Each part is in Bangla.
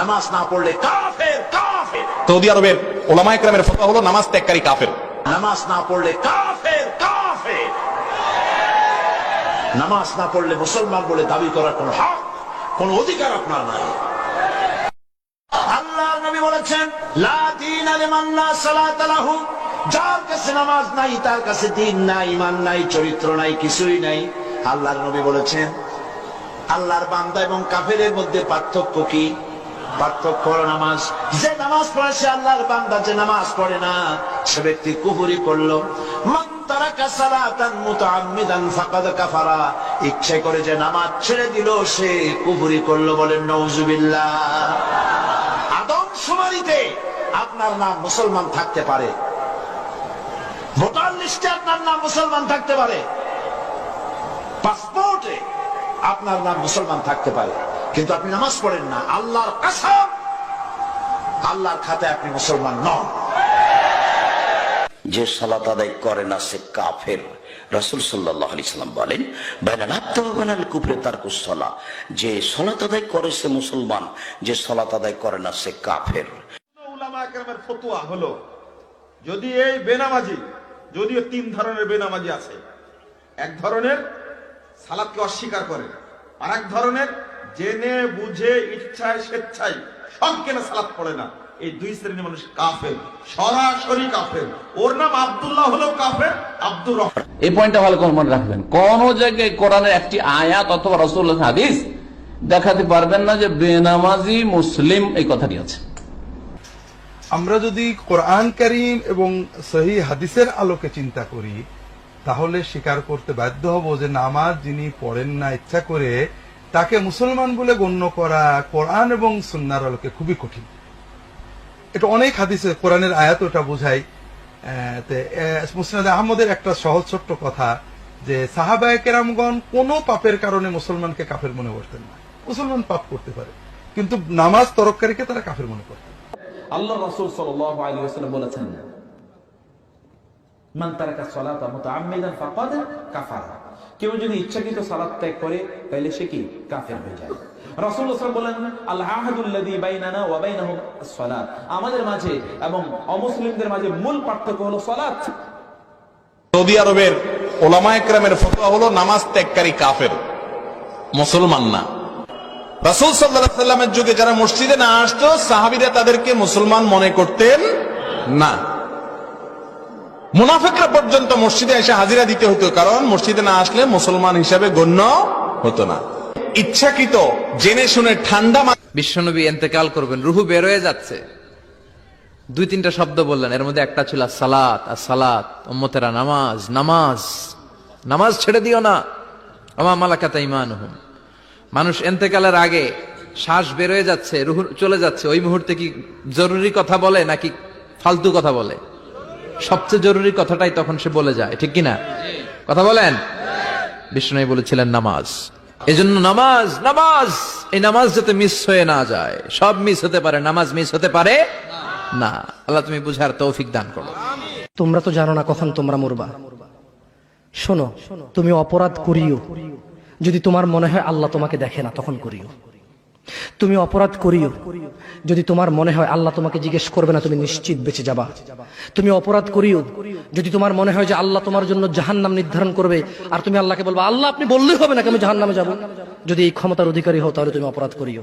নামাজ না পড়লে কাফের কাফের। সৌদি আরবের ওলামা ইকরামের ফতোয়া হলো নামাজ ত্যাগকারী কাফের। নামাজ না পড়লে কাফের কাফের। নামাজ না পড়লে মুসলমান বলে দাবি করার কোন হক, কোন অধিকার আপনার নাই। আল্লাহর নবী বলেছেন, লা দীনা লিমান লা সালাতা লাহু, যার কাছে নামাজ নাই তার কাছে দ্বীন নাই, ঈমান নাই, চরিত্র নাই, কিছুই নাই। আল্লাহর নবী বলেছেন, আল্লাহর বান্দা এবং কাফেরের মধ্যে পার্থক্য কি? পার্থক্য হলো নামাজ। যে নামাজ পড়ে সে আল্লাহর বান্দা, যে নামাজ পড়ে না সে ব্যক্তি কুফরি করলো। মান তারাকা সালাতান মুতাআম্মিদান ফাকাদ কাফারা, ইচ্ছা করে যে নামাজ ছেড়ে দিল সে কুফরি করলো। বলেন নাউজুবিল্লাহ। আদমশুমারিতে আপনার নাম মুসলমান থাকতে পারে, ভোটার লিস্টে আপনার নাম মুসলমান থাকতে পারে, পাসপোর্টে আপনার নাম মুসলমান থাকতে পারে, কিন্তু আপনি নামাজ পড়েন না। আল্লাহর কসম, আল্লাহর খাতায় আপনি মুসলমান নন। যে সালাত আদায় করে না সে কাফের। রাসূল সাল্লাল্লাহু আলাইহি সাল্লাম বলেন, বাইনাল আবদি ওয়া বাইনাল কুফরি তারকুস সালাহ, যে সালাত আদায় করে সে মুসলমান, যে সালাত আদায় করে না সে কাফের। উলামা কেরামের ফতোয়া হলো, যদি এই বেনামাজি, যদিও তিন ধরনের বেনামাজি আছে, এক ধরনের সালাতকে অস্বীকার করে, আর এক ধরনের জেনে বুঝে ইচ্ছায় স্বেচ্ছায় সবকেনা সালাত পড়ে না। এই দুই শ্রেণীর মানুষ কাফের, সরাসরি কাফের। ওর নাম আব্দুল্লাহ হলো কাফের, আব্দুর রহমান। এই পয়েন্টটা ভালো করে মনে রাখবেন। কোন জায়গায় কোরআনের একটি আয়াত অথবা রাসূলুল্লাহর হাদিস দেখাতে পারবেন না যে বেনামাজি মুসলিম এই কথাটি আছে। আমরা যদি কোরআন কারীম এবং সহিহ হাদিসের আলোকে চিন্তা করি, তাহলে স্বীকার করতে বাধ্য হব যে নামাজ যিনি পড়েন না ইচ্ছা করে, তাকে মুসলমান বলে গণ্য করা কোরআন এবং সুন্নাহর আলোকে খুবই কঠিন। এটা অনেক হাদিসে কোরআনের আয়াত ওটা বোঝায়। মুসনাদ আহমদের একটা সহজ ছোট্ট কথা, যে সাহাবায়ে কেরামগণ কোন পাপের কারণে মুসলমানকে কাফের মনে করতেন না। মুসলমান পাপ করতে পারে, কিন্তু নামাজ তরককারীকে তারা কাফের মনে করতেন। আল্লাহ রাসূল সাল্লাল্লাহু আলাইহি ওয়াসাল্লাম বলেছেন, মান তারাকা সালাতা মুতাআম্মিদান ফাকাদ কাফারা, কেউ যদি ইচ্ছাকৃত সালাত ত্যাগ করে তাহলে সে কি কাফের হয়ে যায়। রাসূলুল্লাহ সাল্লাল্লাহু আলাইহি ওয়াসাল্লাম বলেন, আল আহাদুল্লাযী বাইনানা ওয়া বাইনাহুম আস-সালাত, আমাদের মাঝে এবং অমুসলিমদের মাঝে মূল পার্থক্য হলো সালাত। সৌদি আরবের ওলামা ইকরামের ফতোয়া হলো নামাজ ত্যাগকারী কাফের, মুসলমান না। রাসূল সাল্লাল্লাহু আলাইহি ওয়াসাল্লামের যুগে যারা মসজিদে না আসতো, সাহাবীরা তাদেরকে মুসলমান মনে করতেন না। মুনাফিকরা পর্যন্ত মসজিদে এসে হাজিরা দিতে হতো, কারণ মসজিদে না আসলে মুসলমান হিসাবে গণ্য হতো না। ইচ্ছাকৃত জেনে শুনে ঠান্ডা। বিশ্বনবী ইন্তেকাল করবেন, রুহু বের হয়ে যাচ্ছে, দুই তিনটা শব্দ বললেন, এর মধ্যে একটা ছিল সালাত। আর সালাত, উম্মতেরা নামাজ, নামাজ, নামাজ ছেড়ে দিও না, আমা মালাকাত ঈমানুহুম। মানুষ ইন্তেকালের আগে শ্বাস বের হয়ে যাচ্ছে, রুহু চলে যাচ্ছে, ওই মুহূর্তে কি জরুরি কথা বলে নাকি ফালতু কথা বলে? সবচেয়ে জরুরি কথাটাই তখন সে বলে যায়, ঠিক কিনা? কথা বলেন। বিষ্ণু বলেছিলেন নামাজ। এজন্য নামাজ, নামাজ, এই নামাজ যাতে মিস হয়ে না যায়। সব মিস হতে পারে, নামাজ মিস হতে পারে না। আল্লাহ তুমি বুঝার তৌফিক দান করো। তোমরা তো জানো না কখন তোমরা মরবা। শোনো, তুমি অপরাধ করিও, যদি তোমার মনে হয় আল্লাহ তোমাকে দেখে না তখন করিও। তুমি অপরাধ করিও, যদি তোমার মনে হয় আল্লাহ তোমাকে জিজ্ঞেস করবে না, তুমি নিশ্চিত বেঁচে যাবা। তুমি অপরাধ করিও, যদি তোমার মনে হয় যে আল্লাহ তোমার জন্য জাহান্নাম নির্ধারণ করবে, আর তুমি আল্লাহকে বলবা, আল্লাহ আপনি বললেই হবে না, আমি জাহান্নামে যাব। যদি এই ক্ষমতার অধিকারী হও তাহলে তুমি অপরাধ করিও।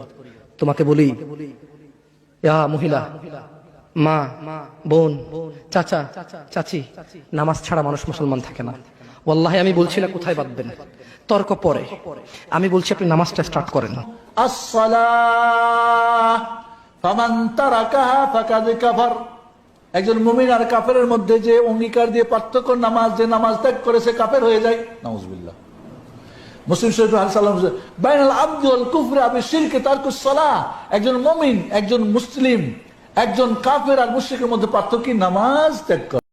তোমাকে বলি, ইয়া মহিলা, মা, বোন, চাচা, চাচি, নামাজ ছাড়া মানুষ মুসলমান থাকে না। ওয়াল্লাহি আমি বলছি না কোথায় বাঁধবেন, তর্ক পরে। আমি বলছি আপনি নামাজটা স্টার্ট করেন। আস-সালাহ ফামান তারাকাহা ফাকাদ কাফার। একজন মুমিন আর কাফেরের মধ্যে যে অঙ্গীকার দিয়ে পার্থক্য, নামাজ, যে নামাজ ত্যাগ করে সে কাফের হয়ে যায়। নাউজুবিল্লাহ। মুসলিম শরীফ হাদিস, বাইনাল আবদি ওয়াল কুফরি বিশিরকি তারকুস সালাহ। একজন মুমিন, একজন মুসলিম, একজন কাফের আর মুশরিকের মধ্যে পার্থক্য নামাজ ত্যাগ করা।